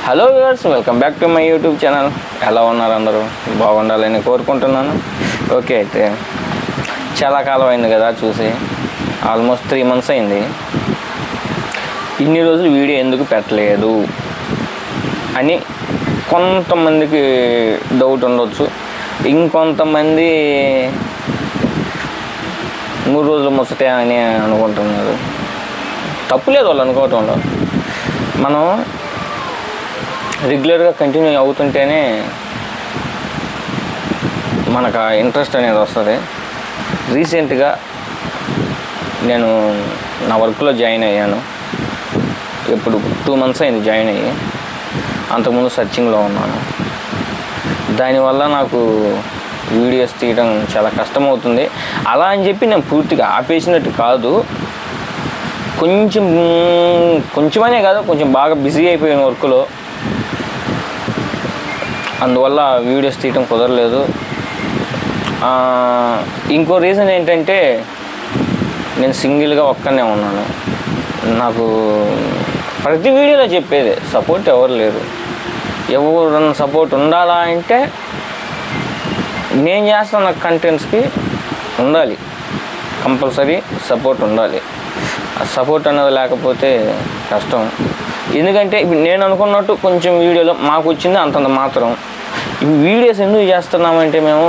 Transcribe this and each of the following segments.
Hello viewers, welcome back to my YouTube channel. ఎలా ఉన్నారు అందరూ? బాగుండాలని కోరుకుంటున్నాను. ఓకే, అయితే చాలా కాలం అయింది కదా చూసి, ఆల్మోస్ట్ 3 months అయింది. ఇన్ని రోజులు వీడియో ఎందుకు పెట్టలేదు అని కొంతమందికి డౌట్ ఉండొచ్చు. ఇంకొంతమంది 3 రోజులు ముచ్చటే అని అనుకుంటున్నారు. తప్పులేదు వాళ్ళు అనుకోవటంలో. మనం రెగ్యులర్గా కంటిన్యూ అవుతుంటేనే మనకు ఆ ఇంట్రెస్ట్ అనేది వస్తుంది. రీసెంట్గా నేను నా వర్క్లో జాయిన్ అయ్యాను. ఇప్పుడు 2 months అయింది జాయిన్ అయ్యి. అంతకుముందు సర్చింగ్లో ఉన్నాను. దానివల్ల నాకు వీడియోస్ తీయడం చాలా కష్టమవుతుంది. అలా అని చెప్పి నేను పూర్తిగా ఆపేసినట్టు కాదు. కొంచెమనే కాదు, కొంచెం బాగా బిజీ అయిపోయిన వర్క్లో. అందువల్ల వీడియోస్ తీయటం కుదరలేదు. ఇంకో రీజన్ ఏంటంటే, నేను సింగిల్గా ఒక్కనే ఉన్నాను. నాకు ప్రతి వీడియోలో చెప్పేది సపోర్ట్ ఎవరు లేరు. ఎవరన్నా సపోర్ట్ ఉండాలా అంటే నేను చేస్తున్న కంటెంట్స్కి ఉండాలి, కంపల్సరీ సపోర్ట్ ఉండాలి. ఆ సపోర్ట్ అనేది లేకపోతే కష్టం. ఎందుకంటే ఇప్పుడు నేను అనుకున్నట్టు కొంచెం వీడియోలో మాకు వచ్చింది అంతంత మాత్రం. ఈ వీడియోస్ ఎందుకు చేస్తున్నామంటే, మేము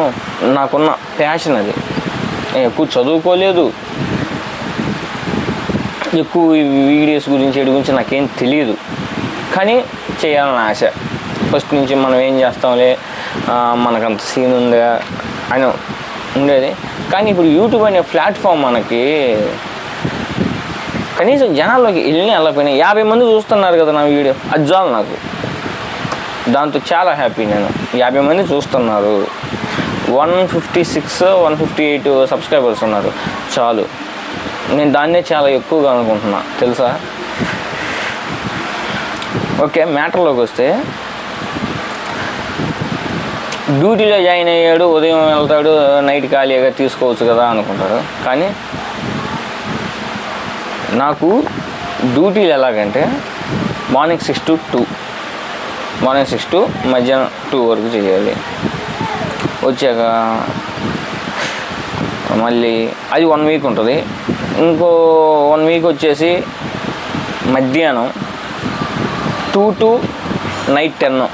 నాకున్న ప్యాషన్ అది. నేను ఎక్కువ చదువుకోలేదు, ఎక్కువ వీడియోస్ గురించి వీటి గురించి నాకేం తెలియదు, కానీ చేయాలని ఆశ. ఫస్ట్ నుంచి మనం ఏం చేస్తాంలే, మనకంత సీన్ ఉందా అని ఉండేది. కానీ ఇప్పుడు యూట్యూబ్ అనే ప్లాట్ఫామ్ మనకి కనీసం జనాల్లోకి వెళ్ళిపోయినా 50 మంది చూస్తున్నారు కదా నా వీడియో, అది చాలు నాకు. దాంతో చాలా హ్యాపీ. నేను 50 మంది చూస్తున్నారు, 156 158 సబ్స్క్రైబర్స్ ఉన్నారు, చాలు. నేను దాన్నే చాలా ఎక్కువగా అనుకుంటున్నా, తెలుసా. ఓకే, మ్యాటర్లోకి వస్తే, డ్యూటీలో జాయిన్ అయ్యాడు, ఉదయం వెళ్తాడు, నైట్ ఖాళీగా తీసుకోవచ్చు కదా అనుకుంటారు. కానీ నాకు డ్యూటీలు ఎలాగంటే, మార్నింగ్ 6 to 2, మార్నింగ్ 6 to మధ్యాహ్నం 2 వరకు చేయాలి. వచ్చాక మళ్ళీ అది 1 week ఉంటుంది. ఇంకో 1 week వచ్చేసి మధ్యాహ్నం 2 to night 10.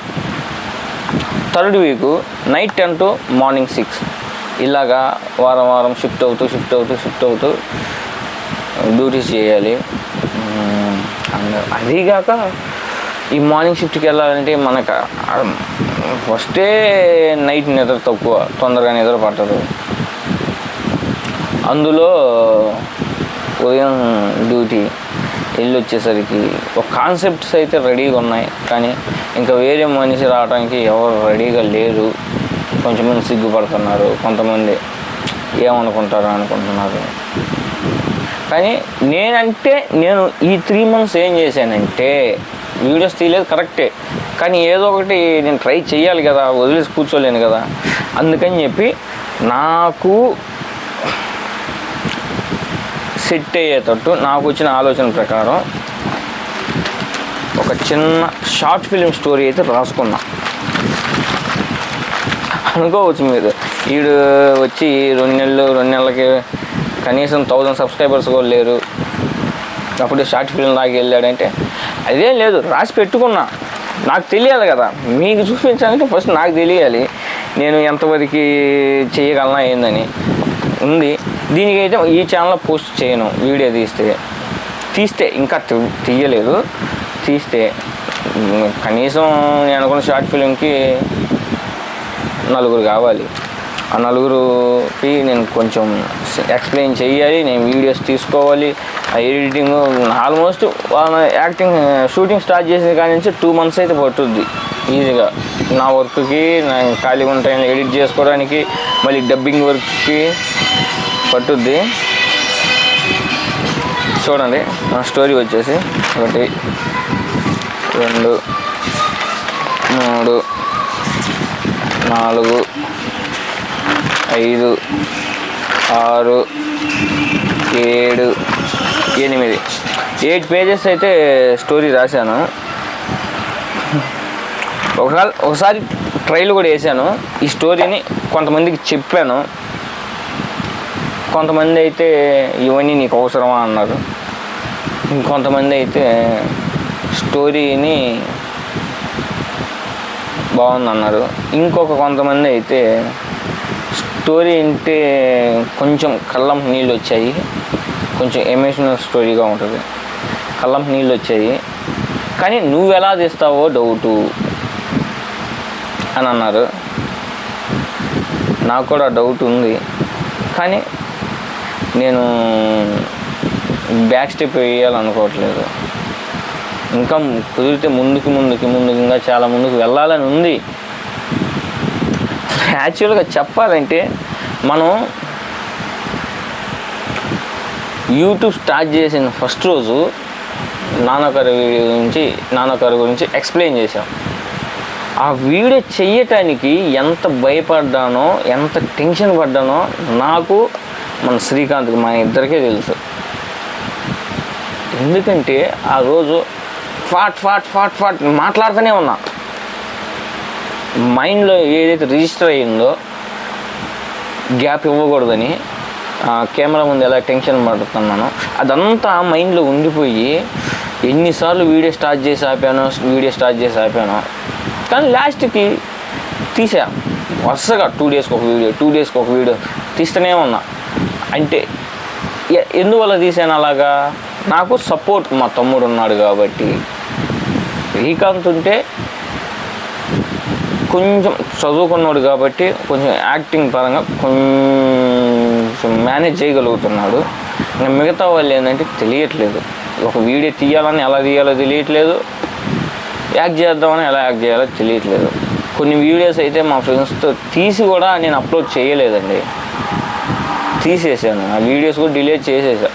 Third week night 10 to morning 6. ఇలాగా వారం షిఫ్ట్ అవుతూ డ్యూటీస్ చేయాలి. అదీగాక ఈ మార్నింగ్ షిఫ్ట్కి వెళ్ళాలంటే మనకు ఫస్టే నైట్ నిద్ర తక్కువ, తొందరగా నిద్ర పట్టదు. అందులో ఉదయం డ్యూటీ వెళ్ళి వచ్చేసరికి ఒక కాన్సెప్ట్స్ అయితే రెడీగా ఉన్నాయి, కానీ ఇంకా వేరే మనిషి రావడానికి ఎవరు రెడీగా లేరు. కొంచెంమంది సిగ్గుపడుతున్నారు, కొంతమంది ఏమనుకుంటారు అనుకుంటున్నారు. కానీ నేను ఈ 3 months ఏం చేశానంటే, వీడియోస్ తీయలేదు కరెక్టే, కానీ ఏదో ఒకటి నేను ట్రై చేయాలి కదా, వదిలేసి కూర్చోలేను కదా. అందుకని చెప్పి నాకు సెట్ అయ్యేటట్టు నాకు వచ్చిన ఆలోచన ప్రకారం ఒక చిన్న షార్ట్ ఫిలిం స్టోరీ అయితే రాసుకున్నా. అనుకోవచ్చు మీరు, వీడు వచ్చి 2 నెలలకి కనీసం 1000 సబ్స్క్రైబర్స్ కూడా లేరు, అప్పుడు షార్ట్ ఫిల్మ్ లాగా వెళ్ళాడంటే. అదేం లేదు, రాసి పెట్టుకున్నా. నాకు తెలియాలి కదా, మీకు చూపించాలంటే ఫస్ట్ నాకు తెలియాలి నేను ఎంతవరకు చేయగలనా ఏందని ఉంది. దీనికైతే ఈ ఛానల్లో పోస్ట్ చేయను. వీడియో తీస్తే ఇంకా తీయలేదు. తీస్తే కనీసం నేను అనుకున్న షార్ట్ ఫిలింకి 4 కావాలి. ఆ 4కి నేను కొంచెం ఎక్స్ప్లెయిన్ చేయాలి, నేను వీడియోస్ తీసుకోవాలి, ఆ editing. Almost acting shooting start చేసిన కాడి నుంచి 2 months అయితే పట్టుద్ది ఈజీగా. నా వర్క్కి, నేను ఖాళీగా ఉంటాను ఎడిట్ చేసుకోవడానికి, మళ్ళీ డబ్బింగ్ వర్క్కి పట్టుద్ది. చూడండి, నా స్టోరీ వచ్చేసి 1 2 3 4 5 6 7 8 pages అయితే స్టోరీ రాశాను. ఒకసారి ట్రైల్ కూడా వేసాను. ఈ స్టోరీని కొంతమందికి చెప్పాను. కొంతమంది అయితే ఇవన్నీ నీకు అవసరమా అన్నారు. ఇంకొంతమంది అయితే స్టోరీని బాగుందన్నారు. కొంతమంది అయితే స్టోరీ అంటే కొంచెం కళ్ళం నీళ్ళు వచ్చాయి, కొంచెం ఎమోషనల్ స్టోరీగా ఉంటుంది, కళ్ళం నీళ్ళు వచ్చాయి, కానీ నువ్వు ఎలా తీస్తావో డౌటు అని అన్నారు. నాకు కూడా డౌట్ ఉంది, కానీ నేను బ్యాక్ స్టెప్ వేయాలనుకోవట్లేదు. ఇంకా కుదిరితే ముందుకు ఇంకా చాలా ముందుకు వెళ్ళాలని ఉంది. యాక్చువల్గా చెప్పాలంటే మనం యూట్యూబ్ స్టార్ట్ చేసిన ఫస్ట్ రోజు నాన్నగారి గురించి ఎక్స్ప్లెయిన్ చేశాం. ఆ వీడియో చెయ్యటానికి ఎంత భయపడ్డానో, ఎంత టెన్షన్ పడ్డానో నాకు, మన శ్రీకాంత్కి, మన ఇద్దరికే తెలుసు. ఎందుకంటే ఆ రోజు ఫాట్ మాట్లాడుతూనే ఉన్నా. మైండ్లో ఏదైతే రిజిస్టర్ అయ్యిందో గ్యాప్ ఇవ్వకూడదని, కెమెరా ముందు ఎలా టెన్షన్ పడుతున్నానో అదంతా మైండ్లో ఉండిపోయి ఎన్నిసార్లు వీడియో స్టార్ట్ చేసి ఆపానో. కానీ లాస్ట్కి తీసా వరుసగా 2 డేస్కి ఒక వీడియో తీస్తూనే ఉన్నా. అంటే ఎందువల్ల తీసాను అలాగా? నాకు సపోర్ట్ మా తమ్ముడు ఉన్నాడు కాబట్టి. శ్రీకాంత్ ఉంటే కొంచెం చదువుకున్నాడు కాబట్టి కొంచెం యాక్టింగ్ పరంగా కొంచెం మేనేజ్ చేయగలుగుతున్నాడు. ఇంకా మిగతా వాళ్ళు ఏంటంటే తెలియట్లేదు. ఒక వీడియో తీయాలని ఎలా తీయాలో తెలియట్లేదు, యాక్ట్ చేద్దామని ఎలా యాక్ట్ చేయాలో తెలియట్లేదు. కొన్ని వీడియోస్ అయితే మా ఫ్రెండ్స్తో తీసి కూడా నేను అప్లోడ్ చేయలేదండి, తీసేసాను. ఆ వీడియోస్ కూడా డిలీట్ చేసేసా.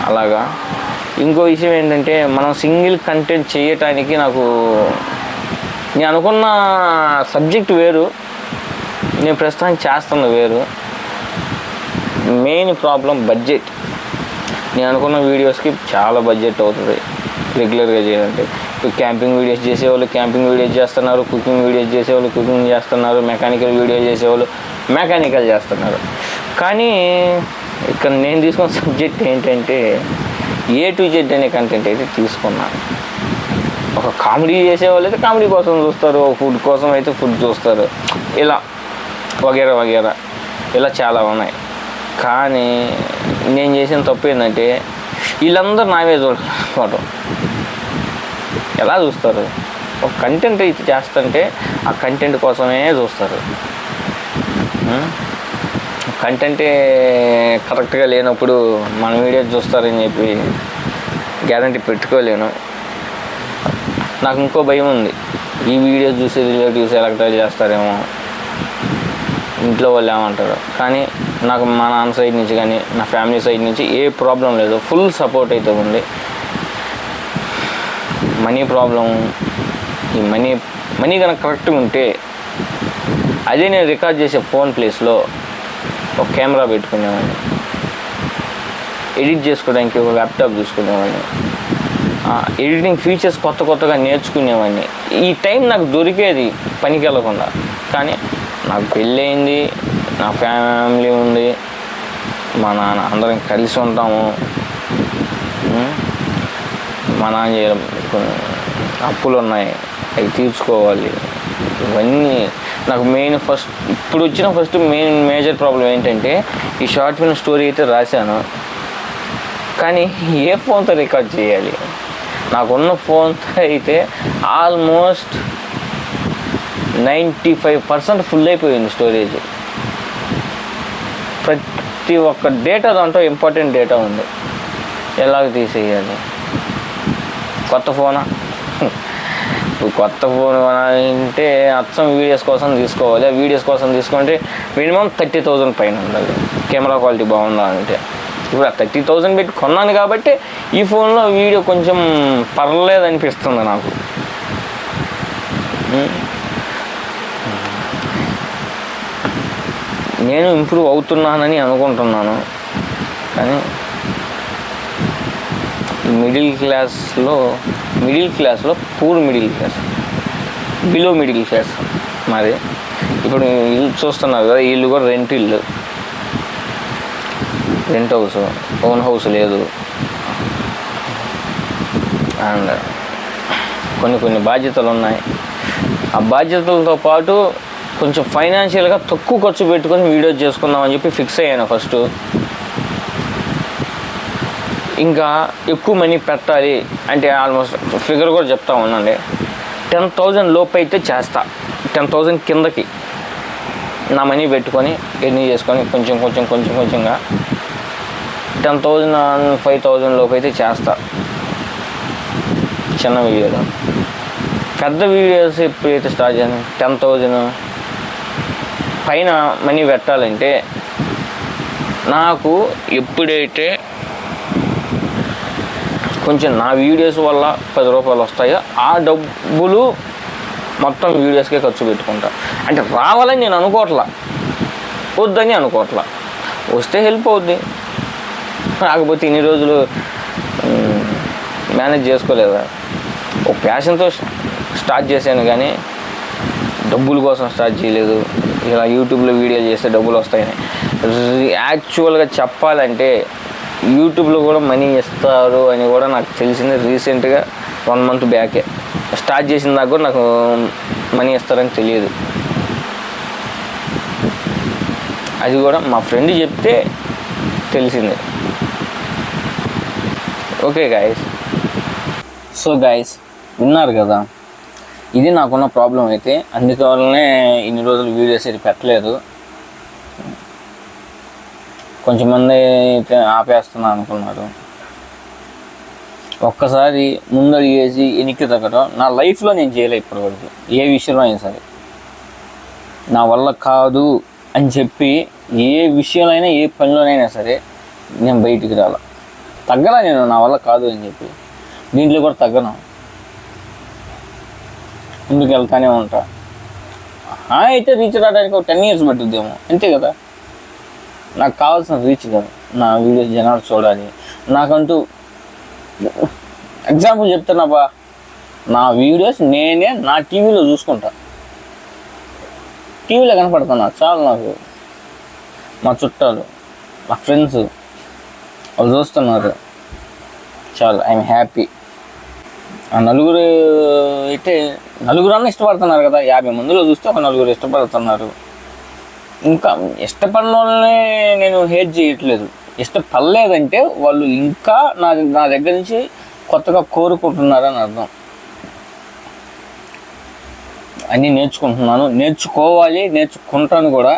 అలాగా ఇంకో విషయం ఏంటంటే, మనం సింగిల్ కంటెంట్ చేయటానికి నేను అనుకున్న సబ్జెక్ట్ వేరు, నేను ప్రస్తుతానికి చేస్తున్న వేరు. Main problem budget. నేను అనుకున్న వీడియోస్కి చాలా బడ్జెట్ అవుతుంది రెగ్యులర్గా చేయాలంటే. ఇప్పుడు క్యాంపింగ్ వీడియోస్ చేసేవాళ్ళు క్యాంపింగ్ వీడియోస్ చేస్తున్నారు, కుకింగ్ వీడియోస్ చేసేవాళ్ళు కుకింగ్ చేస్తున్నారు, మెకానికల్ వీడియో చేసేవాళ్ళు మెకానికల్ చేస్తున్నారు. కానీ ఇక్కడ నేను తీసుకున్న సబ్జెక్ట్ ఏంటంటే A to Z అనే కంటెంట్ అయితే తీసుకున్నాను. ఒక కామెడీ చేసేవాళ్ళు అయితే కామెడీ కోసం చూస్తారు, ఫుడ్ కోసం అయితే ఫుడ్ చూస్తారు, ఇలా వగేరా ఇలా చాలా ఉన్నాయి. కానీ నేను చేసిన తప్పు ఏంటంటే వీళ్ళందరూ నావే చూడటం. ఎలా చూస్తారు? ఒక కంటెంట్ అయితే చేస్తుంటే ఆ కంటెంట్ కోసమే చూస్తారు. కంటెంటే కరెక్ట్గా లేనప్పుడు మన వీడియోస్ చూస్తారని చెప్పి గ్యారంటీ పెట్టుకోలేను. నాకు ఇంకో భయం ఉంది, ఈ వీడియోస్ చూసి రిలేటివ్స్ ఎలక్ట్రైజ్ చేస్తారేమో, ఇంట్లో వాళ్ళు ఏమంటారు. కానీ నాకు మా నాన్న సైడ్ నుంచి కానీ నా ఫ్యామిలీ సైడ్ నుంచి ఏ ప్రాబ్లం లేదు, ఫుల్ సపోర్ట్ అయితే ఉంది. మనీ ప్రాబ్లం, ఈ మనీ కనుక కరెక్ట్గా ఉంటే అదే నేను రికార్డ్ చేసే ఫోన్ ప్లేస్లో ఒక కెమెరా పెట్టుకునేవాడిని, ఎడిట్ చేసుకోవడానికి ఒక ల్యాప్టాప్ చూసుకునేవాడిని, ఎడిటింగ్ ఫీచర్స్ కొత్తగా నేర్చుకునేవాడిని. ఈ టైం నాకు దొరికేది పనికి వెళ్ళకుండా. కానీ నాకు పెళ్ళయింది, నా ఫ్యామిలీ ఉంది, మా నాన్న అందరం కలిసి ఉంటాము. మా నాన్న చేయడం అప్పులు ఉన్నాయి, అవి తీర్చుకోవాలి. ఇవన్నీ నాకు మెయిన్ ఫస్ట్ మేజర్ ప్రాబ్లం ఏంటంటే, ఈ షార్ట్ ఫిల్మ్ స్టోరీ అయితే రాశాను, కానీ ఏ ఫోన్తో రికార్డ్ చేయాలి? నాకున్న ఫోన్తో అయితే ఆల్మోస్ట్ 95% ఫుల్ అయిపోయింది స్టోరేజ్. ప్రతి ఒక్క డేటా దాంట్లో ఇంపార్టెంట్ డేటా ఉంది. ఎలాగ తీసేయాలి? కొత్త ఫోనా? కొత్త ఫోన్ అంటే అచ్చం వీడియోస్ కోసం తీసుకోవాలి. ఆ వీడియోస్ కోసం తీసుకుంటే మినిమం 30,000 పైన ఉండాలి కెమెరా క్వాలిటీ బాగుండాలంటే. ఇప్పుడు ఆ 30,000 పెట్టి కొన్నాను కాబట్టి ఈ ఫోన్లో వీడియో కొంచెం పర్లేదు అనిపిస్తుంది నాకు. నేను ఇంప్రూవ్ అవుతున్నానని అనుకుంటున్నాను, కానీ మిడిల్ క్లాస్లో poor middle class, below middle class మరి. ఇప్పుడు ఇల్లు చూస్తున్నారు కదా, ఇల్లు కూడా రెంట్ హౌస్, ఓన్ హౌస్ లేదు. అండ్ కొన్ని బాధ్యతలు ఉన్నాయి. ఆ బాధ్యతలతో పాటు కొంచెం ఫైనాన్షియల్గా తక్కువ ఖర్చు పెట్టుకొని వీడియో చేసుకుందామని చెప్పి ఫిక్స్ అయ్యాను ఫస్ట్. ఇంకా ఎక్కువ మనీ పెట్టాలి అంటే ఆల్మోస్ట్ ఫిగర్ కూడా చెప్తా ఉన్నాండి, 10,000 లోపు అయితే చేస్తా. 10,000 కిందకి నా మనీ పెట్టుకొని ఎర్నీ చేసుకొని కొంచెంగా 10,000 5,000 లోపు అయితే చేస్తా చిన్న వీడియోలో. పెద్ద వీడియోస్ ఎప్పుడైతే స్టార్ట్ చేయాలి 10,000 పైన మనీ పెట్టాలంటే నాకు ఎప్పుడైతే కొంచెం నా వీడియోస్ వల్ల 10 రూపాయలు వస్తాయో ఆ డబ్బులు మొత్తం వీడియోస్కే ఖర్చు పెట్టుకుంటా. అంటే రావాలని నేను అనుకోవట్లా, వద్దని అనుకోవట్లా, వస్తే హెల్ప్ అవుద్ది. కాకపోతే ఇన్ని రోజులు మేనేజ్ చేసుకోలేదా, ఒక ప్యాషన్తో స్టార్ట్ చేశాను కానీ డబ్బుల కోసం స్టార్ట్ చేయలేదు. ఇలా యూట్యూబ్లో వీడియోలు చేస్తే డబ్బులు వస్తాయని. యాక్చువల్గా చెప్పాలంటే యూట్యూబ్లో కూడా మనీ ఇస్తారు అని కూడా నాకు తెలిసింది రీసెంట్గా 1 మంత్ బ్యాకే. స్టార్ట్ చేసిన దాకా కూడా నాకు మనీ ఇస్తారని తెలియదు. అది కూడా మా ఫ్రెండ్ చెప్తే తెలిసింది. ఓకే గాయస్, సో గాయస్ విన్నారు కదా, ఇది నాకున్న ప్రాబ్లం అయితే. అందువల్లనే ఇన్ని రోజులు వీడియోస్ ఇది పెట్టలేదు. కొంచెం మంది అయితే ఆపేస్తున్నా అనుకున్నారు. ఒక్కసారి ముందడిగేసి వెనక్కి తగ్గడం నా లైఫ్లో నేను చేయలే ఇప్పటివరకు. ఏ విషయంలో అయినా సరే నా వల్ల కాదు అని చెప్పి ఏ విషయంలో ఏ పనిలోనైనా సరే నేను బయటికి రాలా, తగ్గలా. నేను నా వల్ల కాదు అని చెప్పి దీంట్లో కూడా తగ్గను, ముందుకు వెళ్తానే ఉంటా. అయితే రీచ్ రావడానికి ఒక 10 years పట్టుద్దేమో, అంతే కదా. నాకు కావాల్సిన రీచ్ కాదు, నా వీడియోస్ జనాలు చూడాలి. నాకంటూ ఎగ్జాంపుల్ చెప్తున్నాబా, నా వీడియోస్ నేనే నా టీవీలో చూసుకుంటా, టీవీలో కనపడుతున్నా చాలు. నాకు మా చుట్టాలు, మా ఫ్రెండ్స్ వాళ్ళు చూస్తున్నారు చాలు, ఐఎమ్ హ్యాపీ. ఆ నలుగురు అయితే నలుగురన్నా ఇష్టపడుతున్నారు కదా, 50 మందిలో చూస్తే ఒక 4 ఇష్టపడుతున్నారు. ఇంకా ఇష్టపడిన వాళ్ళని నేను హేట్ చేయట్లేదు. ఇష్టపడలేదంటే వాళ్ళు ఇంకా నా దగ్గర నుంచి కొత్తగా కోరుకుంటున్నారని అర్థం. అన్నీ నేర్చుకుంటున్నాను, నేర్చుకోవాలి, నేర్చుకుంటాను కూడా.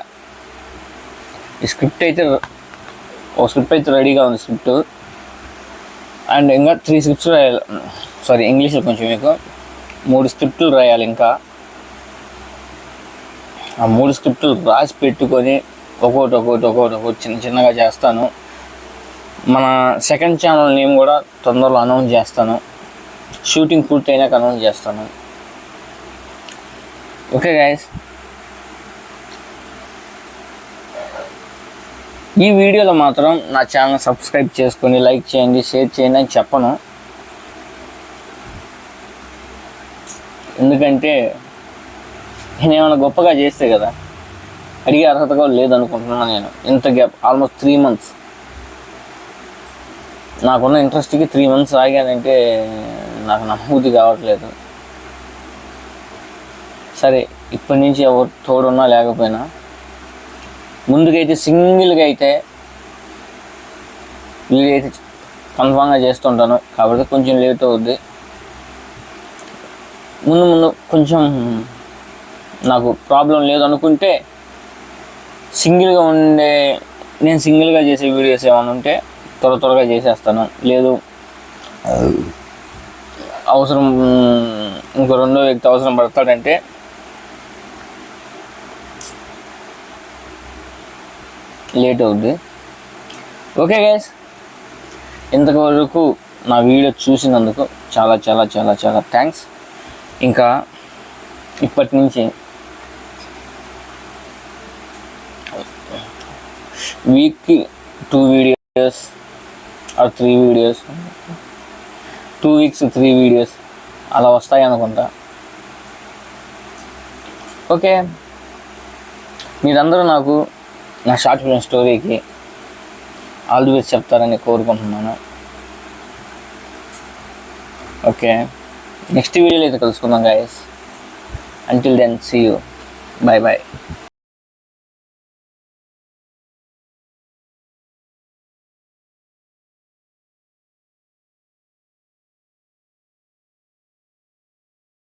ఈ స్క్రిప్ట్ అయితే రెడీగా ఉంది స్క్రిప్ట్. అండ్ ఇంకా 3 స్క్రిప్ట్స్ రాయాలి. సారీ, ఇంగ్లీష్లో కొంచెం మీకు 3 స్క్రిప్టులు రాయాలి. ఇంకా ఆ 3 స్క్రిప్టులు రాసి పెట్టుకొని ఒక్కొక్కటి చిన్నగా చేస్తాను. మన సెకండ్ ఛానల్ నేమ్ కూడా తొందరలో అనౌన్స్ చేస్తాను. షూటింగ్ పూర్తయినాక అనౌన్స్ చేస్తాను. ఓకే గైస్, ఈ వీడియోలో మాత్రం నా ఛానల్ సబ్స్క్రైబ్ చేసుకొని లైక్ చేయండి, షేర్ చేయండి అని చెప్పను. ఎందుకంటే నేనేమైనా గొప్పగా చేస్తే కదా, అడిగే అర్హత కూడా లేదనుకుంటున్నాను నేను. ఇంత గ్యాప్ ఆల్మోస్ట్ 3 months, నాకున్న ఇంట్రెస్ట్కి 3 months ఆగానంటే నాకు నమ్మబుద్ధి కావట్లేదు. సరే, ఇప్పటి నుంచి ఎవరు తోడున్నా లేకపోయినా ముందుకైతే సింగిల్గా అయితే వీడియో అయితే కన్ఫామ్గా చేస్తుంటాను. కాబట్టి కొంచెం లేట్ అవుద్ది. ముందు కొంచెం నాకు ప్రాబ్లం లేదనుకుంటే నేను సింగిల్గా చేసే వీడియోస్ ఏమైనా ఉంటే త్వరగా చేసేస్తాను. లేదు అవసరం ఇంకో 2వ వ్యక్తి అవసరం పడతాడంటే లేట్ అవుద్ది. ఓకే గైస్, ఇంతవరకు నా వీడియో చూసినందుకు చాలా చాలా చాలా చాలా థ్యాంక్స్. ఇంకా ఇప్పటి నుంచి వీక్కి 2 videos or 3 videos 2 weeks 3 videos అలా వస్తాయి అనుకుంటా. ఓకే, మీరందరూ నాకు నా షార్ట్ ఫిల్మ్ స్టోరీకి ఆల్ ది బెస్ట్ చెప్తారని కోరుకుంటున్నాను. ఓకే, నెక్స్ట్ వీడియోలో అయితే కలుసుకుందాం guys. Until then see you, bye bye.